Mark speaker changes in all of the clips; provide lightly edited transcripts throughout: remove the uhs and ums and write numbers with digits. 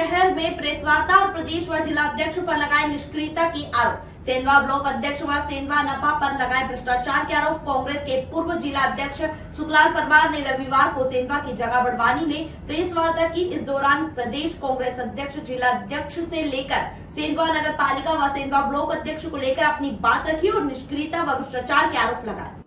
Speaker 1: शहर में प्रेस वार्ता और प्रदेश व जिला अध्यक्ष पर लगाए निष्क्रियता की आरोप। सेंधवा ब्लॉक अध्यक्ष व सेंधवा नपा पर लगाए भ्रष्टाचार के आरोप। कांग्रेस के पूर्व जिला अध्यक्ष सुखलाल परमार ने रविवार को सेंधवा की जगह बड़वानी में प्रेस वार्ता की। इस दौरान प्रदेश कांग्रेस अध्यक्ष, जिला अध्यक्ष से लेकर सेंधवा नगर पालिका व सेंधवा ब्लॉक अध्यक्ष को लेकर अपनी बात रखी और निष्क्रियता व भ्रष्टाचार के आरोप लगाए।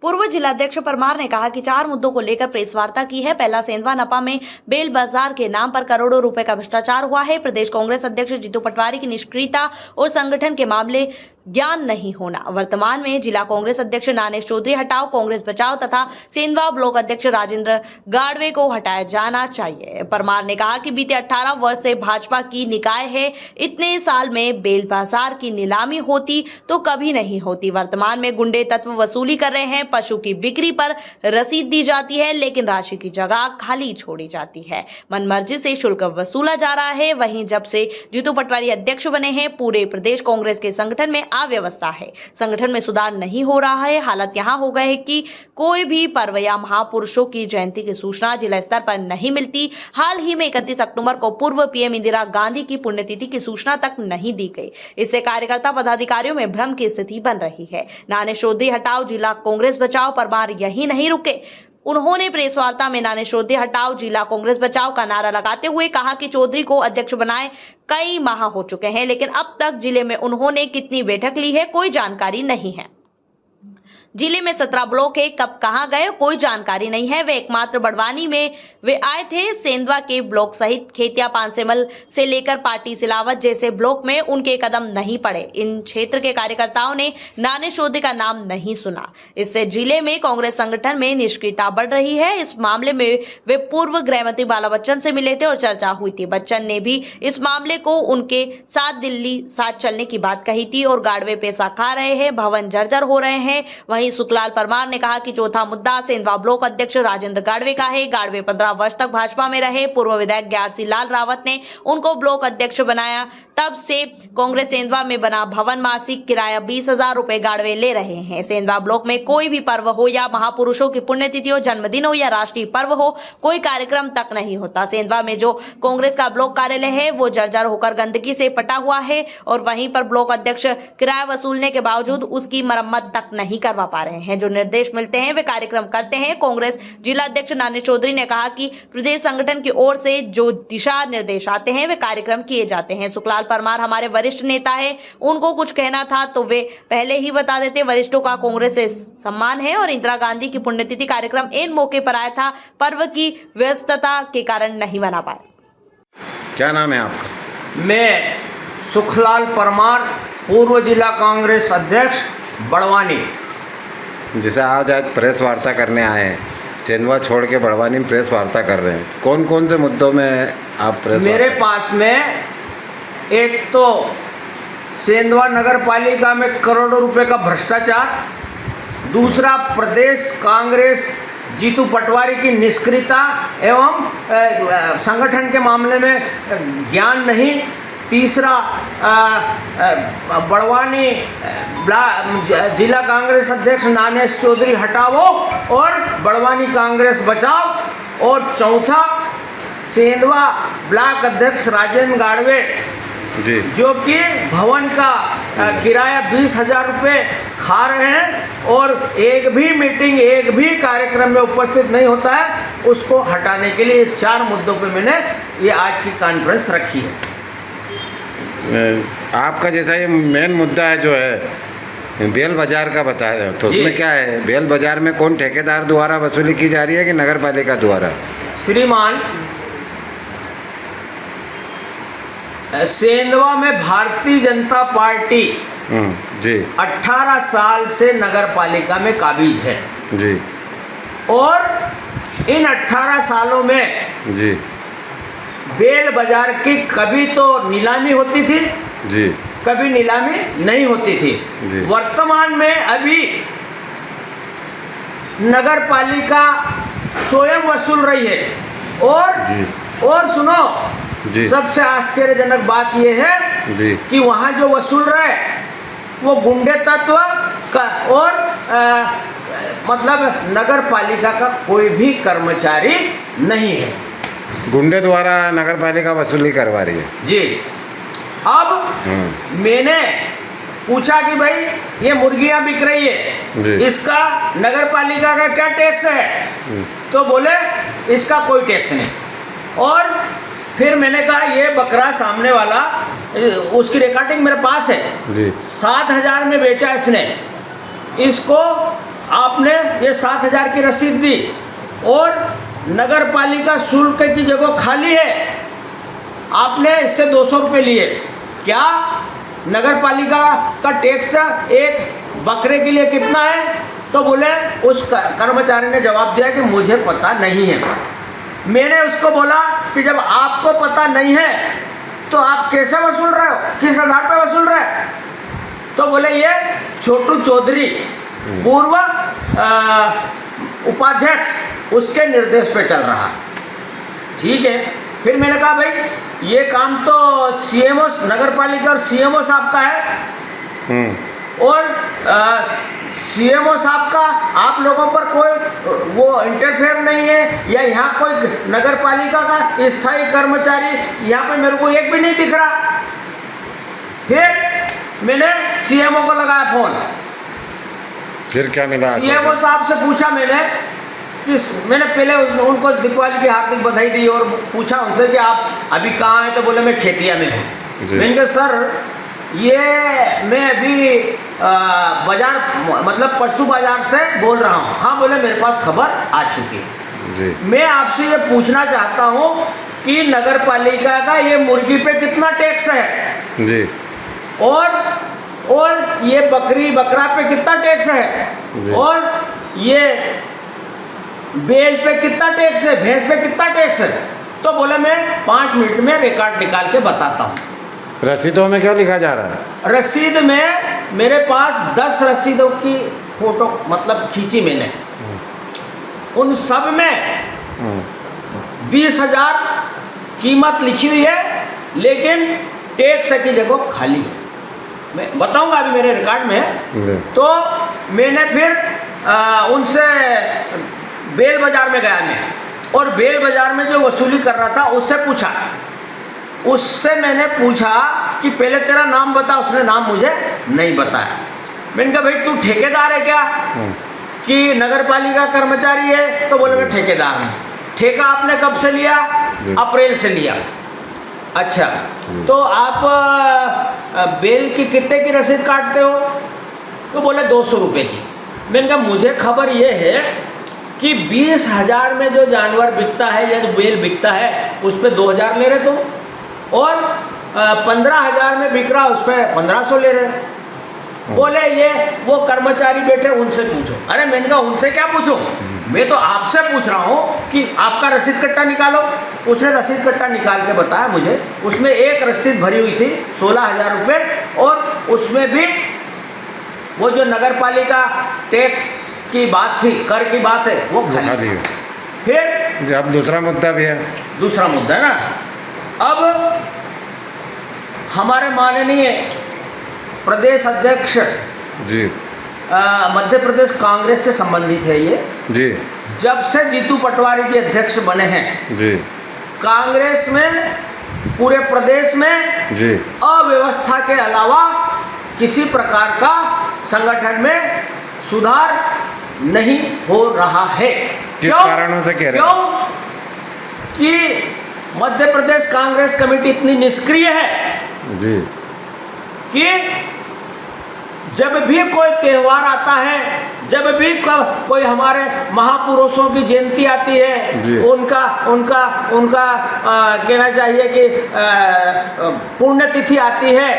Speaker 1: पूर्व जिलाध्यक्ष परमार ने कहा कि 4 मुद्दों को लेकर प्रेस वार्ता की है। पहला, सेंधवा नपा में बेल बाजार के नाम पर करोड़ों रुपए का भ्रष्टाचार हुआ है। प्रदेश कांग्रेस अध्यक्ष जीतू पटवारी की निष्क्रियता और संगठन के मामले ज्ञान नहीं होना। वर्तमान में जिला कांग्रेस अध्यक्ष नानेश चौधरी हटाओ, कांग्रेस बचाओ तथा सेंधवा ब्लॉक अध्यक्ष राजेंद्र गाड़वे को हटाया जाना चाहिए। परमार ने कहा कि बीते 18 वर्ष से भाजपा की निकाय है। इतने साल में बेल बाजार की नीलामी होती तो कभी नहीं होती। वर्तमान में गुंडे तत्व वसूली कर रहे हैं। पशु की बिक्री पर रसीद दी जाती है, लेकिन राशि की जगह खाली छोड़ी जाती है। मनमर्जी से शुल्क वसूला जा रहा है। वहीं जब से जीतू पटवारी अध्यक्ष बने हैं, पूरे प्रदेश कांग्रेस के संगठन में अव्यवस्था है। संगठन में सुधार नहीं हो रहा है। हालत यहाँ हो गए है कि कोई भी पर्व या महापुरुषों की जयंती की सूचना जिला स्तर पर नहीं मिलती। हाल ही में 31 अक्टूबर को पूर्व पीएम इंदिरा गांधी की पुण्यतिथि की सूचना तक नहीं दी गई। इससे कार्यकर्ता पदाधिकारियों में भ्रम की स्थिति बन रही है। नानेश चौधरी हटाओ, जिला कांग्रेस बचाओ। परमार यही नहीं रुके। उन्होंने प्रेस वार्ता में नानेश चौधरी हटाओ, जिला कांग्रेस बचाओ का नारा लगाते हुए कहा कि चौधरी को अध्यक्ष बनाए कई माह हो चुके हैं, लेकिन अब तक जिले में उन्होंने कितनी बैठक ली है कोई जानकारी नहीं है। जिले में 17 ब्लॉक है, कब कहां गए कोई जानकारी नहीं है। वे एकमात्र बड़वानी में वे आए थे। सेंधवा के ब्लॉक सहित खेतिया, पानसेमल से लेकर पाटी, सिलावत जैसे ब्लॉक में उनके कदम नहीं पड़े। इन क्षेत्र के कार्यकर्ताओं ने नानेश चौधरी का नाम नहीं सुना। इससे जिले में कांग्रेस संगठन में निष्क्रियता बढ़ रही है। इस मामले में वे पूर्व गृहमंत्री बाला बच्चन से मिले थे और चर्चा हुई थी। बच्चन ने भी इस मामले को उनके साथ दिल्ली साथ चलने की बात कही थी और गाड़वे पैसा खा रहे हैं, भवन जर्जर हो रहे हैं। वहीं सुखलाल परमार ने कहा कि चौथा मुद्दा सेंधवा ब्लॉक अध्यक्ष राजेंद्र गाड़वे का है। गाड़वे 15 वर्ष तक भाजपा में रहे। पूर्व विधायक ग्यारसी लाल रावत ने उनको ब्लॉक अध्यक्ष बनाया। तब से कांग्रेस सेंधवा में बना भवन मासिक किराया 20,000 रुपए गाड़वे ले रहे हैं। सेंधवा ब्लॉक में कोई भी पर्व हो या महापुरुषों की पुण्यतिथि हो, जन्मदिन हो या राष्ट्रीय पर्व हो, कोई कार्यक्रम तक नहीं होता। सेंधवा में जो कांग्रेस का ब्लॉक कार्यालय है वो जर्जर होकर गंदगी से पटा हुआ है और वहीं पर ब्लॉक अध्यक्ष किराया वसूलने के बावजूद उसकी मरम्मत तक नहीं करवा पा रहे हैं। जो निर्देश मिलते हैं वे कार्यक्रम करते हैं। कांग्रेस जिला अध्यक्ष नानेश चौधरी ने कहा कि प्रदेश संगठन की ओर से जो दिशा निर्देश आते हैं वे कार्यक्रम किए जाते हैं। सुखलाल परमार हमारे वरिष्ठ नेता है, उनको कुछ कहना था तो वे पहले ही बता देते। वरिष्ठों का कांग्रेस से सम्मान है और इंदिरा गांधी की पुण्यतिथि कार्यक्रम इन मौके पर आया था, पर्व की व्यस्तता के कारण नहीं बना पाए।
Speaker 2: क्या नाम है आपका?
Speaker 3: मैं सुखलाल परमार, पूर्व जिला कांग्रेस अध्यक्ष बड़वानी।
Speaker 2: जैसे आज प्रेस वार्ता करने आए हैं, सेंधवा छोड़ के बड़वानी में प्रेस वार्ता कर रहे हैं, कौन कौन से मुद्दों में आप प्रेस
Speaker 3: मेरे पास में एक तो सेंधवा नगर पालिका में करोड़ों रुपए का भ्रष्टाचार, दूसरा प्रदेश कांग्रेस जीतू पटवारी की निष्क्रियता एवं संगठन के मामले में ज्ञान नहीं, तीसरा बड़वानी जिला कांग्रेस अध्यक्ष नानेश चौधरी हटाओ और बड़वानी कांग्रेस बचाओ, और चौथा सेंधवा ब्लॉक अध्यक्ष राजेंद्र गाड़वे
Speaker 2: जी,
Speaker 3: जो कि भवन का किराया 20,000 रुपये खा रहे हैं और एक भी मीटिंग, एक भी कार्यक्रम में उपस्थित नहीं होता है, उसको हटाने के लिए 4 मुद्दों पे मैंने ये आज की कॉन्फ्रेंस रखी है।
Speaker 2: आपका जैसा ये मेन मुद्दा है जो है बेल बाजार का बता रहे हो, तो उसमें क्या है? बेल बाजार में कौन ठेकेदार द्वारा वसूली की जा रही है कि नगर पालिका द्वारा?
Speaker 3: श्रीमान, सेंधवा में भारतीय जनता पार्टी
Speaker 2: जी
Speaker 3: 18 साल से नगर पालिका में काबिज है
Speaker 2: जी,
Speaker 3: और इन 18 सालों में
Speaker 2: जी
Speaker 3: बेल बाजार की कभी तो नीलामी होती थी
Speaker 2: जी,
Speaker 3: कभी नीलामी नहीं होती थी
Speaker 2: जी।
Speaker 3: वर्तमान में अभी नगर पालिका स्वयं वसूल रही है और सुनो
Speaker 2: जी,
Speaker 3: सबसे आश्चर्यजनक बात यह है
Speaker 2: जी
Speaker 3: कि वहाँ जो वसूल रहे वो गुंडे तत्व और मतलब नगर पालिका का कोई भी कर्मचारी नहीं है।
Speaker 2: गुंडे द्वारा नगर पालिका वसूली करवा रही है।
Speaker 3: जी। अब मैंने पूछा कि भाई ये मुर्गियां बिक रही है,
Speaker 2: जी।
Speaker 3: इसका नगर पालिका का क्या टैक्स है? तो बोले इसका कोई टैक्स नहीं। और फिर मैंने कहा ये बकरा सामने वाला, उसकी रिकॉर्डिंग मेरे पास है
Speaker 2: जी।
Speaker 3: 7,000 में बेचा इसने, इसको आपने ये 7,000 की रसीद दी और नगर पालिका शुल्क की जगह खाली है, आपने इससे 200 रुपये लिए। क्या नगर पालिका का टैक्स एक बकरे के लिए कितना है? तो बोले उस कर्मचारी ने जवाब दिया कि मुझे पता नहीं है। मैंने उसको बोला कि जब आपको पता नहीं है तो आप कैसे वसूल रहे हो, किस आधार पे वसूल रहे हैं? तो बोले ये छोटू चौधरी पूर्व उपाध्यक्ष, उसके निर्देश पे चल रहा। ठीक है। फिर मैंने कहा भाई ये काम तो सीएमओ नगर पालिका और सीएमओ साहब का है, और सीएमओ साहब का आप लोगों पर कोई वो इंटरफेयर नहीं है, या यहाँ कोई नगर पालिका का स्थायी कर्मचारी यहाँ पे मेरे को एक भी नहीं दिख रहा। फिर मैंने सीएमओ को लगाया फोन।
Speaker 2: फिर क्या मिला?
Speaker 3: सीएमओ साहब से पूछा मैंने कि मैंने पहले उनको दीपावली की हार्दिक बधाई दी और पूछा उनसे कि आप अभी कहाँ हैं? तो बोले मैं खेतिया में हूँ। मैंने कहा सर ये मैं अभी बाजार मतलब पशु बाजार से बोल रहा हूँ। हाँ बोले मेरे पास खबर आ चुकी है।
Speaker 2: जी।
Speaker 3: मैं आपसे ये पूछना चाहता हूँ कि नगर पालिका का ये मुर्गी पे कितना टैक्स है?
Speaker 2: जी।
Speaker 3: और ये बकरा पे कितना टैक्स है? और ये बेल पे कितना टैक्स है? भैंस पे कितना टैक्स है? तो बोले मैं 5 मिनट में रिकॉर्ड निकाल के बताता हूँ।
Speaker 2: रसीदों में क्या लिखा जा रहा है?
Speaker 3: रसीद में मेरे पास 10 रसीदों की फोटो मतलब खींची मैंने, उन सब में 20,000 कीमत लिखी हुई है, लेकिन टैक्स की जगह खाली है। मैं बताऊंगा अभी मेरे रिकॉर्ड में है। तो मैंने फिर उनसे बेल बाजार में गया मैं, और बेल बाजार में जो वसूली कर रहा था उससे मैंने पूछा कि पहले तेरा नाम बता। उसने नाम मुझे नहीं बताया। मैंने कहा भाई तू ठेकेदार है क्या कि नगर पालिका कर्मचारी है? तो बोले मैं ठेकेदार हूँ। ठेका आपने कब से लिया? अप्रैल से लिया। अच्छा, तो आप बेल की कितने की रसीद काटते हो? तो बोले 200 रुपये की। मैंने कहा मुझे खबर ये है कि 20,000 में जो जानवर बिकता है या जो बेल बिकता है उस पर 2,000 ले रहे तुम, और 15,000 में बिक रहा उस पर 1,500 ले रहे। बोले ये वो कर्मचारी बैठे उनसे पूछो। अरे मैंने कहा उनसे क्या पूछूं, मैं तो आपसे पूछ रहा हूँ कि आपका रसीद कट्टा निकालो। उसने रसीद कट्टा निकाल के बताया मुझे, उसमें एक रसीद भरी हुई थी 16,000 रुपये, और उसमें भी वो जो नगर पालिका टैक्स की बात थी, कर की बात है, वो खाली। फिर
Speaker 2: अब दूसरा मुद्दा भी है।
Speaker 3: दूसरा मुद्दा है ना, अब हमारे माननीय प्रदेश अध्यक्ष
Speaker 2: जी
Speaker 3: मध्य प्रदेश कांग्रेस से संबंधित है ये
Speaker 2: जी,
Speaker 3: जब से जीतू पटवारी जी अध्यक्ष बने हैं
Speaker 2: जी,
Speaker 3: कांग्रेस में पूरे प्रदेश में
Speaker 2: जी,
Speaker 3: अव्यवस्था के अलावा किसी प्रकार का संगठन में सुधार नहीं हो रहा है।
Speaker 2: किस कारणों से कह रहे हैं?
Speaker 3: क्यों कि मध्य प्रदेश कांग्रेस कमेटी इतनी निष्क्रिय है
Speaker 2: जी
Speaker 3: कि जब भी कोई त्यौहार आता है, जब भी कोई हमारे महापुरुषों की जयंती आती है, उनका कहना चाहिए कि पुण्यतिथि आती है,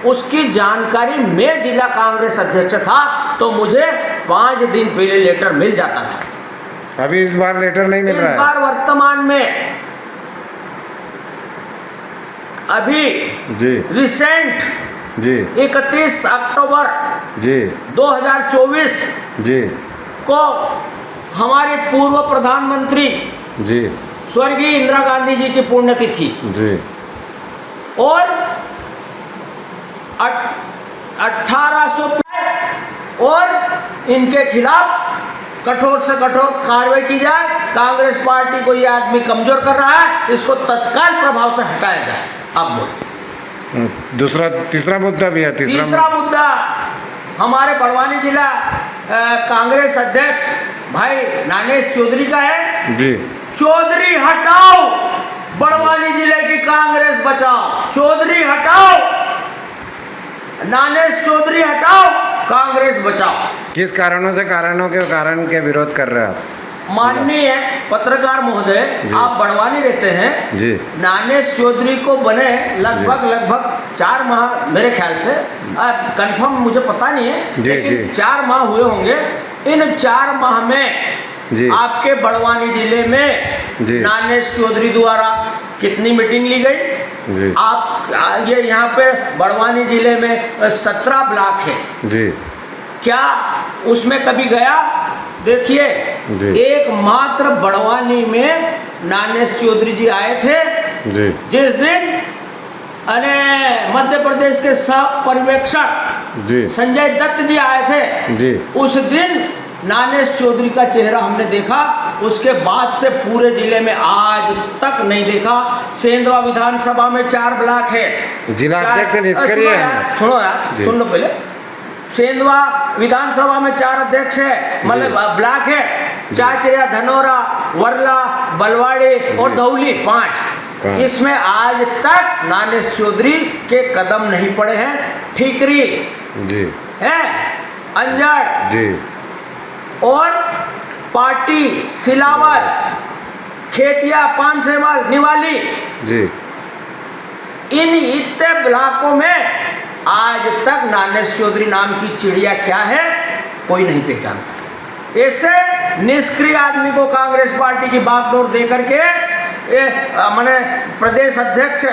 Speaker 3: उसकी जानकारी मैं जिला कांग्रेस अध्यक्ष था तो मुझे 5 दिन पहले लेटर मिल जाता था।
Speaker 2: अभी इस बार लेटर नहीं मिल रहा है।
Speaker 3: इस बार वर्तमान में अभी
Speaker 2: जी
Speaker 3: रिसेंट
Speaker 2: जी
Speaker 3: 31 अक्टूबर
Speaker 2: जी
Speaker 3: 2024
Speaker 2: जी
Speaker 3: को हमारे पूर्व प्रधानमंत्री
Speaker 2: जी
Speaker 3: स्वर्गीय इंदिरा गांधी जी की पुण्यतिथि
Speaker 2: जी,
Speaker 3: और 1800 और इनके खिलाफ कठोर से कठोर कार्रवाई की जाए, कांग्रेस पार्टी को ये आदमी कमजोर कर रहा है, इसको तत्काल प्रभाव से हटाया जाए। अब बोलो।
Speaker 2: दूसरा तीसरा मुद्दा भी है।
Speaker 3: तीसरा मुद्दा हमारे बड़वानी जिला कांग्रेस अध्यक्ष भाई नानेश चौधरी का है
Speaker 2: जी।
Speaker 3: चौधरी हटाओ, बड़वानी जिले की कांग्रेस बचाओ। चौधरी हटाओ, नानेश चौधरी हटाओ, कांग्रेस बचाओ।
Speaker 2: किस कारणों के विरोध कर रहे हैं आप?
Speaker 3: माननीय पत्रकार महोदय, आप बड़वानी रहते हैं
Speaker 2: जी।
Speaker 3: नानेश चौधरी को बने लगभग 4 माह, मेरे ख्याल से कंफर्म मुझे पता नहीं है, लेकिन 4 माह हुए होंगे। इन 4 माह में
Speaker 2: जी।
Speaker 3: आपके बड़वानी जिले में
Speaker 2: जी।
Speaker 3: नानेश चौधरी द्वारा कितनी मीटिंग ली गई?
Speaker 2: जी।
Speaker 3: आप ये यहाँ पे बड़वानी जिले में 17 ब्लॉक है
Speaker 2: जी।
Speaker 3: क्या उसमें कभी गया? देखिए, एकमात्र बड़वानी में नानेश चौधरी जी आए थे
Speaker 2: जी।
Speaker 3: जिस दिन मध्य प्रदेश के सब पर्यवेक्षक
Speaker 2: जी
Speaker 3: संजय दत्त जी आए थे
Speaker 2: जी।
Speaker 3: उस दिन नानेश चौधरी का चेहरा हमने देखा। उसके बाद से पूरे जिले में आज तक नहीं देखा। सेंधवा विधानसभा में 4 ब्लॉक है।
Speaker 2: जिला अध्यक्ष निष्क्रिय है।
Speaker 3: सुनो यार, सुन लो पहले। सेंधवा विधानसभा में 4 अध्यक्ष है, मतलब ब्लॉक है। चाचरिया, धनोरा, वर्ला, बलवाड़ी और धौली 5। इसमें आज तक नानेश चौधरी के कदम नहीं पड़े हैं। ठीकरी
Speaker 2: जी
Speaker 3: है, अंजड़
Speaker 2: जी
Speaker 3: और पार्टी, सिलावत, खेतिया, पानसेमल, निवाली जी, इन इतने ब्लॉकों में आज तक नानेश चौधरी नाम की चिड़िया क्या है कोई नहीं पहचानता। ऐसे निष्क्रिय आदमी को कांग्रेस पार्टी की बागडोर दे करके मैंने प्रदेश अध्यक्ष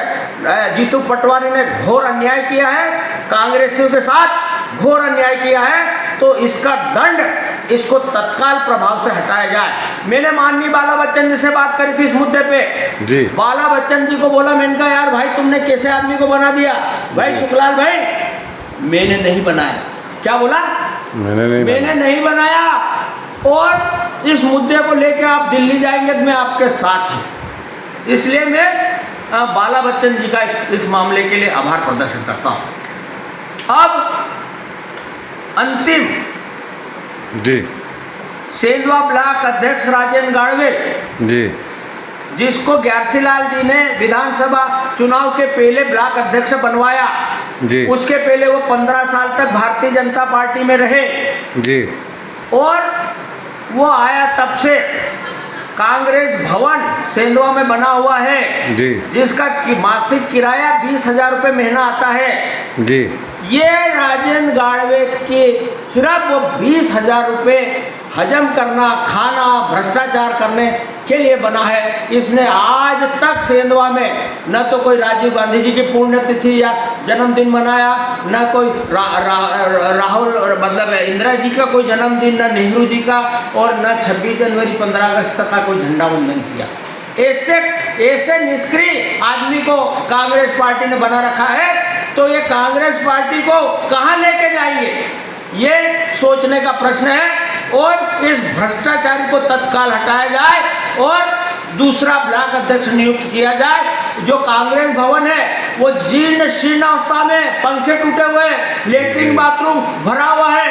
Speaker 3: जीतू पटवारी ने घोर अन्याय किया है, कांग्रेसियों के साथ घोर अन्याय किया है। तो इसका दंड इसको तत्काल प्रभाव से हटाया जाए। मैंने माननीय बाला बच्चन जी से बात करी थी इस मुद्दे पे जी। बाला बच्चन जी को बोला, मैंने कहा यार भाई तुमने कैसे आदमी को बना दिया? भाई सुखलाल भाई मैंने नहीं बनाया। क्या बोला? मैंने नहीं बनाया। और इस मुद्दे को लेकर आप दिल्ली जाएंगे तो मैं आपके साथ हूँ। इसलिए मैं बाला बच्चन जी का इस मामले के लिए आभार प्रदर्शन करता हूँ। अब अंतिम
Speaker 2: जी,
Speaker 3: सेंधवा ब्लॉक अध्यक्ष राजेंद्र गाड़वे जी, जिसको ग्यारसीलाल जी ने विधानसभा चुनाव के पहले ब्लॉक अध्यक्ष बनवाया जी। उसके पहले वो 15 साल तक भारतीय जनता पार्टी में रहे जी। और वो आया तब से कांग्रेस भवन सेंधवा में बना हुआ है जी, जिसका मासिक किराया 20,000 रुपये महीना आता है जी। ये राजेंद्र गाड़वे के सिर्फ वो 20,000 रुपये हजम करना, खाना, भ्रष्टाचार करने के लिए बना है। इसने आज तक सेंधवा में न तो कोई राजीव गांधी जी की पुण्यतिथि या जन्मदिन मनाया, न कोई राहुल मतलब इंदिरा जी का कोई जन्मदिन, न नेहरू जी का, और न 26 जनवरी 15 अगस्त का कोई झंडा वंदन किया। ऐसे निष्क्रिय आदमी को कांग्रेस पार्टी ने बना रखा है। तो ये कांग्रेस पार्टी को कहाँ लेके जाएंगे, ये सोचने का प्रश्न है। और इस भ्रष्टाचारी को तत्काल हटाया जाए और दूसरा ब्लॉक अध्यक्ष नियुक्त किया जाए। जो कांग्रेस भवन है वो जीर्ण शीर्ण अवस्था में, पंखे टूटे हुए, लेटरिन बाथरूम भरा हुआ है,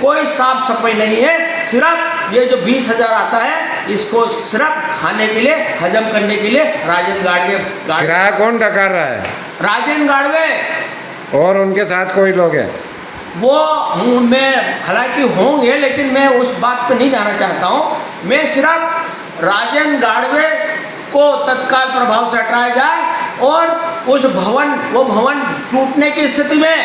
Speaker 3: कोई साफ सफाई नहीं है। सिर्फ ये जो 20,000 आता है इसको सिर्फ खाने के लिए, हजम करने के लिए राजेंद्र गाड़वे
Speaker 2: किराया कौन डकार रहा है?
Speaker 3: राजेंद्र गाड़वे
Speaker 2: और उनके साथ कोई लोग हैं?
Speaker 3: वो मैं हालांकि होंगे, लेकिन मैं उस बात पे नहीं जाना चाहता हूँ। मैं सिर्फ राजेंद्र गाड़वे को तत्काल प्रभाव से हटाया जाए और वो भवन टूटने की स्थिति में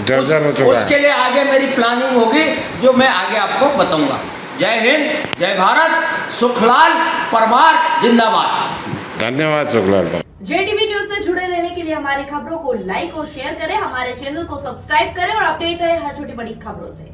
Speaker 2: जर्जर हो चुका है। उसके
Speaker 3: लिए आगे मेरी प्लानिंग होगी जो मैं आगे आपको बताऊंगा। जय हिंद, जय भारत, सुखलाल परमार जिंदाबाद।
Speaker 2: धन्यवाद सुखलाल।
Speaker 1: JTV न्यूज से जुड़े रहने के लिए हमारी खबरों को लाइक और शेयर करें, हमारे चैनल को सब्सक्राइब करें और अपडेट रहे हर छोटी बड़ी खबरों से।